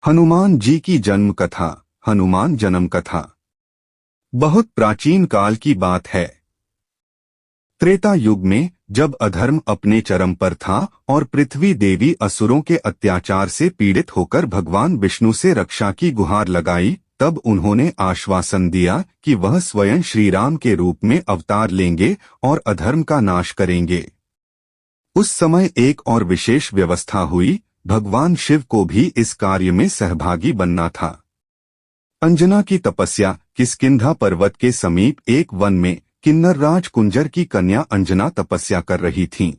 हनुमान जी की जन्म कथा। हनुमान जन्म कथा बहुत प्राचीन काल की बात है। त्रेता युग में जब अधर्म अपने चरम पर था और पृथ्वी देवी असुरों के अत्याचार से पीड़ित होकर भगवान विष्णु से रक्षा की गुहार लगाई, तब उन्होंने आश्वासन दिया कि वह स्वयं श्री राम के रूप में अवतार लेंगे और अधर्म का नाश करेंगे। उस समय एक और विशेष व्यवस्था हुई। भगवान शिव को भी इस कार्य में सहभागी बनना था। अंजना की तपस्या। किष्किंधा पर्वत के समीप एक वन में किन्नर राज कुंजर की कन्या अंजना तपस्या कर रही थीं।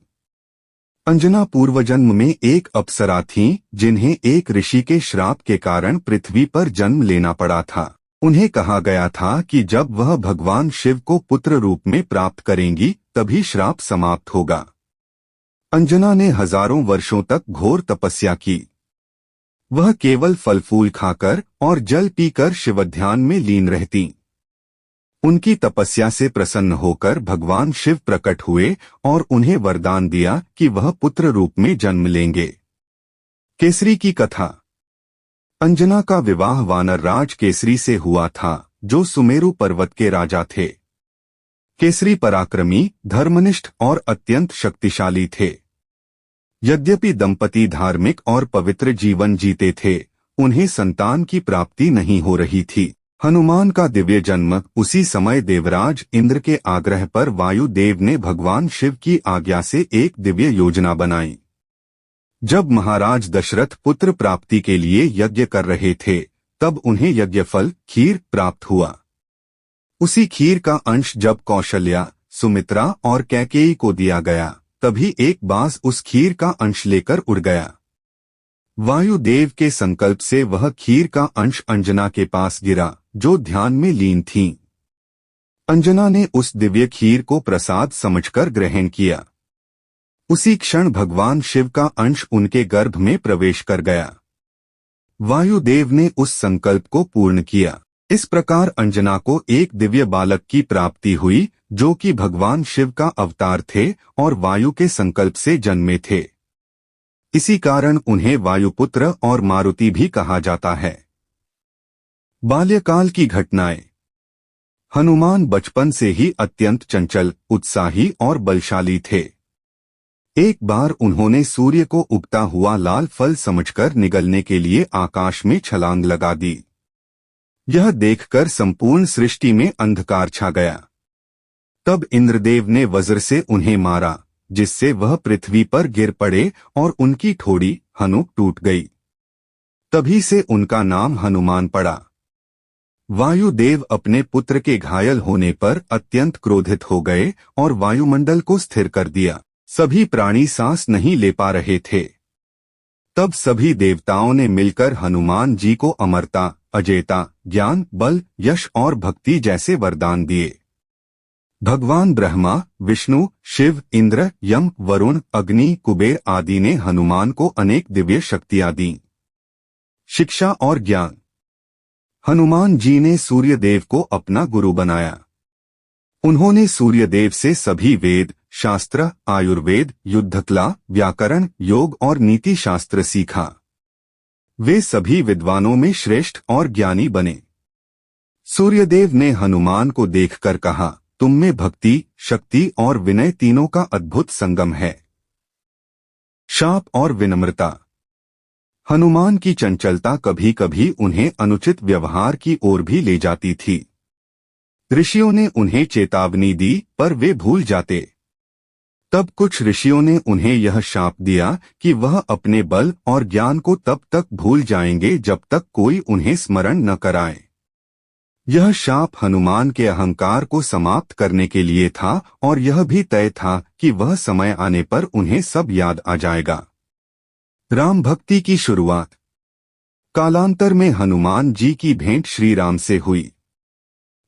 अंजना पूर्वजन्म में एक अप्सरा थीं, जिन्हें एक ऋषि के श्राप के कारण पृथ्वी पर जन्म लेना पड़ा था। उन्हें कहा गया था कि जब वह भगवान शिव को पुत्र रूप में प्राप्त करेंगी तभी श्राप समाप्त होगा। अंजना ने हजारों वर्षों तक घोर तपस्या की। वह केवल फल फूल खाकर और जल पीकर शिवध्यान में लीन रहती। उनकी तपस्या से प्रसन्न होकर भगवान शिव प्रकट हुए और उन्हें वरदान दिया कि वह पुत्र रूप में जन्म लेंगे। केसरी की कथा। अंजना का विवाह वानर राज केसरी से हुआ था, जो सुमेरु पर्वत के राजा थे। केसरी पराक्रमी, धर्मनिष्ठ और अत्यंत शक्तिशाली थे। यद्यपि दंपति धार्मिक और पवित्र जीवन जीते थे, उन्हें संतान की प्राप्ति नहीं हो रही थी। हनुमान का दिव्य जन्म। उसी समय देवराज इंद्र के आग्रह पर वायुदेव ने भगवान शिव की आज्ञा से एक दिव्य योजना बनाई। जब महाराज दशरथ पुत्र प्राप्ति के लिए यज्ञ कर रहे थे, तब उन्हें यज्ञफल खीर प्राप्त हुआ। उसी खीर का अंश जब कौशल्या, सुमित्रा और कैकेयी को दिया गया, तभी एक बाज उस खीर का अंश लेकर उड़ गया। वायुदेव के संकल्प से वह खीर का अंश अंजना के पास गिरा, जो ध्यान में लीन थीं। अंजना ने उस दिव्य खीर को प्रसाद समझकर ग्रहण किया। उसी क्षण भगवान शिव का अंश उनके गर्भ में प्रवेश कर गया। वायुदेव ने उस संकल्प को पूर्ण किया। इस प्रकार अंजना को एक दिव्य बालक की प्राप्ति हुई, जो कि भगवान शिव का अवतार थे और वायु के संकल्प से जन्मे थे। इसी कारण उन्हें वायुपुत्र और मारुति भी कहा जाता है। बाल्यकाल की घटनाएं। हनुमान बचपन से ही अत्यंत चंचल, उत्साही और बलशाली थे। एक बार उन्होंने सूर्य को उगता हुआ लाल फल समझकर निगलने के लिए आकाश में छलांग लगा दी। यह देखकर संपूर्ण सृष्टि में अंधकार छा गया। तब इंद्रदेव ने वज्र से उन्हें मारा, जिससे वह पृथ्वी पर गिर पड़े और उनकी ठोड़ी हनु टूट गई। तभी से उनका नाम हनुमान पड़ा। वायुदेव अपने पुत्र के घायल होने पर अत्यंत क्रोधित हो गए और वायुमंडल को स्थिर कर दिया। सभी प्राणी सांस नहीं ले पा रहे थे। तब सभी देवताओं ने मिलकर हनुमान जी को अमरता, अजेयता, ज्ञान, बल, यश और भक्ति जैसे वरदान दिए। भगवान ब्रह्मा, विष्णु, शिव, इंद्र, यम, वरुण, अग्नि, कुबेर आदि ने हनुमान को अनेक दिव्य शक्तियां दी। शिक्षा और ज्ञान। हनुमान जी ने सूर्यदेव को अपना गुरु बनाया। उन्होंने सूर्यदेव से सभी वेद, शास्त्र, आयुर्वेद, युद्धकला, व्याकरण, योग और नीति शास्त्र सीखा। वे सभी विद्वानों में श्रेष्ठ और ज्ञानी बने। सूर्यदेव ने हनुमान को देखकर कहा, तुम में भक्ति, शक्ति और विनय तीनों का अद्भुत संगम है। शाप और विनम्रता। हनुमान की चंचलता कभी कभी उन्हें अनुचित व्यवहार की ओर भी ले जाती थी। ऋषियों ने उन्हें चेतावनी दी, पर वे भूल जाते। तब कुछ ऋषियों ने उन्हें यह शाप दिया कि वह अपने बल और ज्ञान को तब तक भूल जाएंगे जब तक कोई उन्हें स्मरण न कराए। यह शाप हनुमान के अहंकार को समाप्त करने के लिए था और यह भी तय था कि वह समय आने पर उन्हें सब याद आ जाएगा। राम भक्ति की शुरुआत। कालांतर में हनुमान जी की भेंट श्री राम से हुई।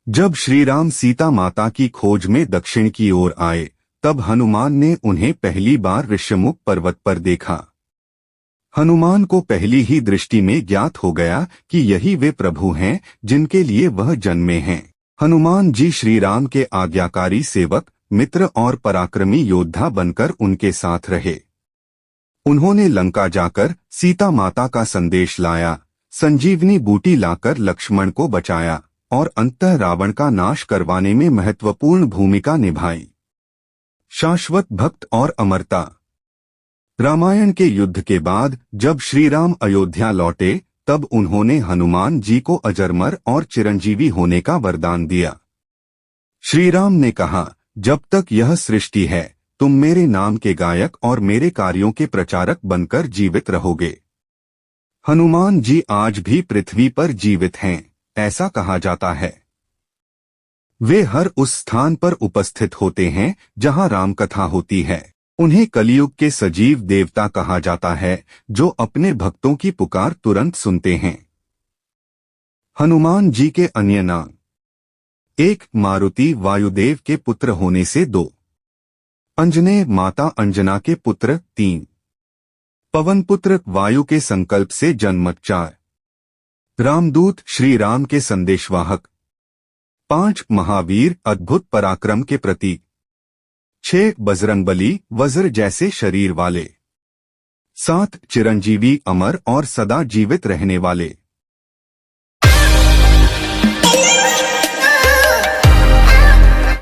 जब श्री राम सीता माता की खोज में दक्षिण की ओर आए, तब हनुमान ने उन्हें पहली बार ऋष्यमुख पर्वत पर देखा। हनुमान को पहली ही दृष्टि में ज्ञात हो गया कि यही वे प्रभु हैं जिनके लिए वह जन्मे हैं। हनुमान जी श्री राम के आज्ञाकारी सेवक, मित्र और पराक्रमी योद्धा बनकर उनके साथ रहे। उन्होंने लंका जाकर सीता माता का संदेश लाया, संजीवनी बूटी लाकर लक्ष्मण को बचाया और अंततः रावण का नाश करवाने में महत्वपूर्ण भूमिका निभाई। शाश्वत भक्त और अमरता। रामायण के युद्ध के बाद जब श्री राम अयोध्या लौटे तब उन्होंने हनुमान जी को अजरमर और चिरंजीवी होने का वरदान दिया। श्री राम ने कहा, जब तक यह सृष्टि है तुम मेरे नाम के गायक और मेरे कार्यों के प्रचारक बनकर जीवित रहोगे। हनुमान जी आज भी पृथ्वी पर जीवित हैं, ऐसा कहा जाता है। वे हर उस स्थान पर उपस्थित होते हैं जहां राम कथा होती है। उन्हें कलयुग के सजीव देवता कहा जाता है, जो अपने भक्तों की पुकार तुरंत सुनते हैं। हनुमान जी के अन्य नाम। 1 मारुति वायुदेव के पुत्र होने से 2 अंजनेय माता अंजना के पुत्र 3 पवनपुत्र वायु के संकल्प से जन्म 4 रामदूत श्री राम के संदेशवाहक 5 महावीर अद्भुत पराक्रम के प्रतीक 6 बजरंगबली वज्र जैसे शरीर वाले 7 चिरंजीवी अमर और सदा जीवित रहने वाले।